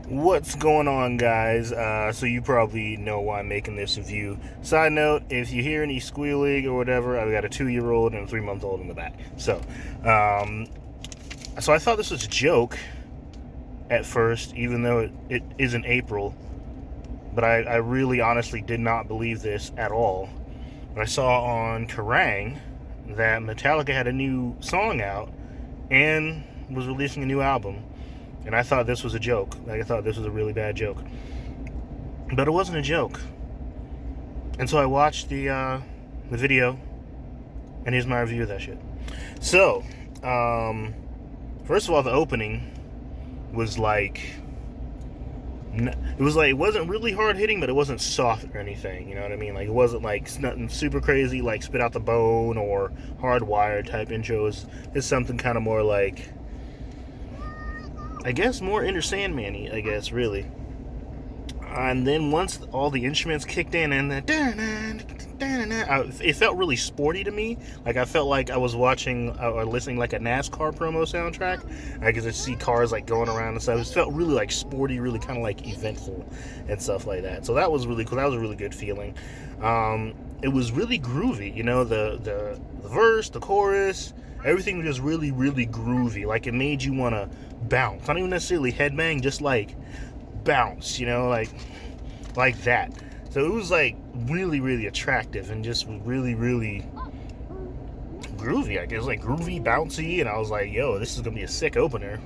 What's going on, guys? So you probably know why I'm making this review. Side note, if you hear any squealing or whatever, I've got a 2-year-old and a 3-month-old in the back. Um, so I thought this was a joke at first, even though it isn't April. But I really honestly did not believe this at all. When I saw on Kerrang that Metallica had a new song out and was releasing a new album. And I thought this was a joke. Like, I thought this was a really bad joke. But it wasn't a joke. And so I watched the video, and here's my review of that shit. So, first of all, the opening was like, it wasn't really hard hitting, but it wasn't soft or anything. You know what I mean? Like, it wasn't like nothing super crazy, like Spit Out the Bone or Hardwired type intros. It's something kind of more like, I guess, more Enter Sandman-y, I guess, really. And then once all the instruments kicked in and it felt really sporty to me. Like, I felt like I was watching or listening like a NASCAR promo soundtrack. I could just see cars like going around and stuff. It felt really like sporty, really kind of like eventful and stuff like that. So that was really cool. That was a really good feeling. It was really groovy, you know, the verse, the chorus, everything was just really, really groovy. Like, it made you want to bounce. Not even necessarily headbang, just like bounce, you know, like that. So it was like really, really attractive and just really, really groovy. I guess like groovy, bouncy, and I was like, yo, this is gonna be a sick opener.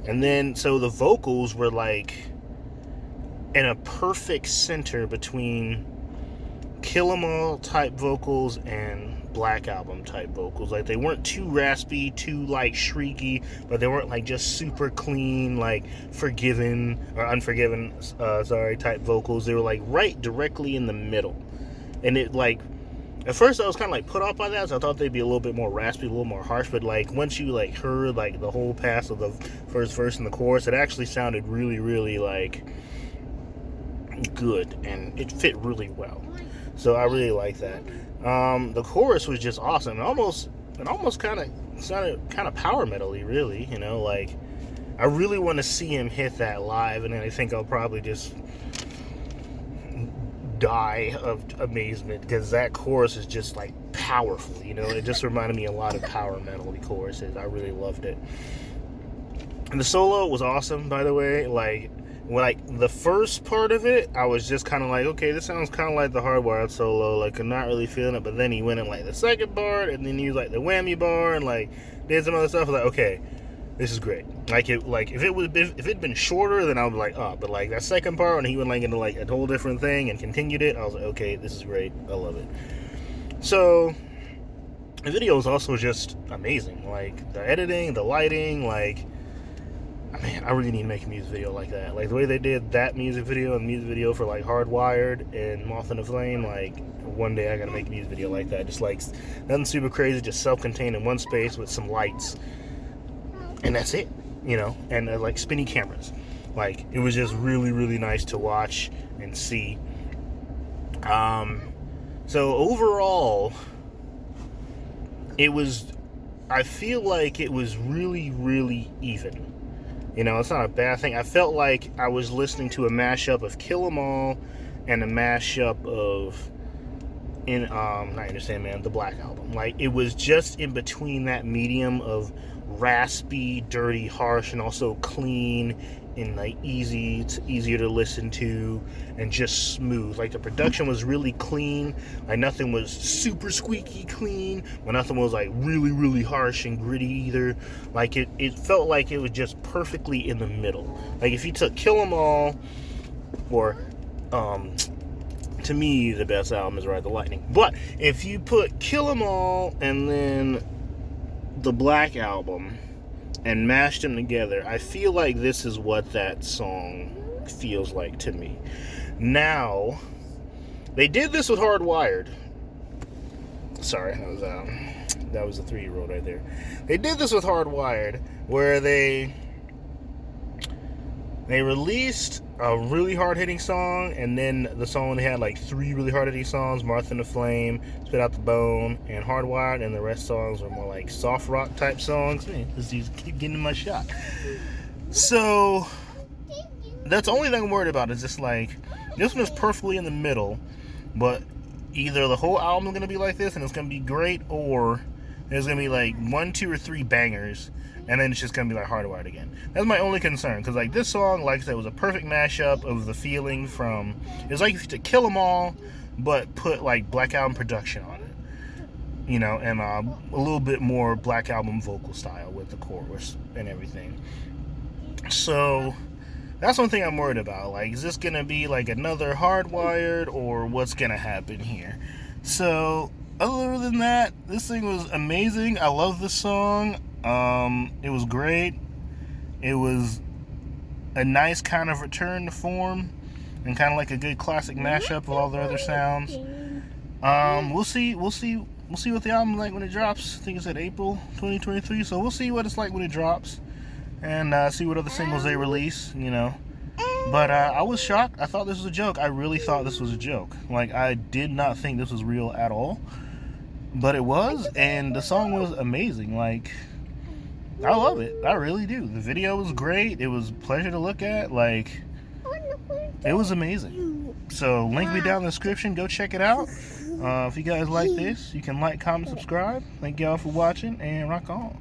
And then so the vocals were like in a perfect center between Kill 'Em All type vocals and Black Album type vocals. Like, they weren't too raspy, too like shrieky, but they weren't like just super clean, like Forgiven or Unforgiven, type vocals. They were like right directly in the middle. And it like, at first I was kind of like put off by that, so I thought they'd be a little bit more raspy, a little more harsh, but like once you like heard like the whole pass of the first verse and the chorus, it actually sounded really, really like good, and it fit really well. So I really like that. The chorus was just awesome. It almost kind of sounded kind of power metal-y, really. You know, like, I really want to see him hit that live, and then I think I'll probably just die of amazement, because that chorus is just like powerful. You know, it just reminded me a lot of power metal-y choruses. I really loved it. And the solo was awesome, by the way. Like the first part of it, I was just kind of like, okay, this sounds kind of like the Hardwired solo. Like, I'm not really feeling it. But then he went in like the second part, and then he used like the whammy bar, and like did some other stuff. I was like, okay, this is great. Like, if it'd been shorter, then I would be like, oh. But like that second part, when he went like into like a whole different thing and continued it, I was like, okay, this is great. I love it. So the video was also just amazing. Like, the editing, the lighting, like, man, I really need to make a music video like that. Like, the way they did that music video and music video for like Hardwired and Moth in the Flame, like, one day I gotta make a music video like that. Just like nothing super crazy, just self-contained in one space with some lights, and that's it, you know. And like spinny cameras. Like, it was just really, really nice to watch and see. So overall, I feel like it was really, really even. You know, it's not a bad thing. I felt like I was listening to a mashup of Kill 'Em All and a mashup of not Understand Man, the Black Album. Like, it was just in between that medium of raspy, dirty, harsh, and also clean and like easier to listen to, and just smooth. Like, the production was really clean. Like, nothing was super squeaky clean, but nothing was like really, really harsh and gritty either. Like, it felt like it was just perfectly in the middle. Like, if you took Kill 'Em All, or to me, the best album is Ride the Lightning. But if you put Kill 'Em All and then the Black Album and mashed them together, I feel like this is what that song feels like to me. Now, they did this with Hardwired. Sorry, that was a 3-year-old right there. They did this with Hardwired, where they released a really hard-hitting song, and then the song had like 3 really hard-hitting songs: Moth in the Flame, Spit Out the Bone, and Hardwired, and the rest songs were more like soft rock type songs. Man, these keep getting in my shot. So that's the only thing I'm worried about. Is just like, this one is perfectly in the middle, but either the whole album is going to be like this and it's going to be great, or there's going to be like 1, 2, or 3 bangers, and then it's just going to be like Hardwired again. That's my only concern, because like this song, like I said, was a perfect mashup of the feeling from, it was like if you to Kill 'Em All, but put like Black Album production on it, you know, and a little bit more Black Album vocal style with the chorus and everything. So that's one thing I'm worried about. Like, is this going to be like another Hardwired, or what's going to happen here? So, other than that, this thing was amazing. I love this song. It was great. It was a nice kind of return to form, and kind of like a good classic mashup of all the other sounds. We'll see what the album's like when it drops. I think it's April 2023, so we'll see what it's like when it drops, and see what other singles they release, you know. But I was shocked. I thought this was a joke. I really thought this was a joke. Like, I did not think this was real at all. But it was, and the song was amazing. Like, I love it. I really do. The video was great. It was a pleasure to look at. Like, it was amazing. So, link will be down in the description. Go check it out. If you guys like this, you can like, comment, subscribe. Thank y'all for watching, and rock on.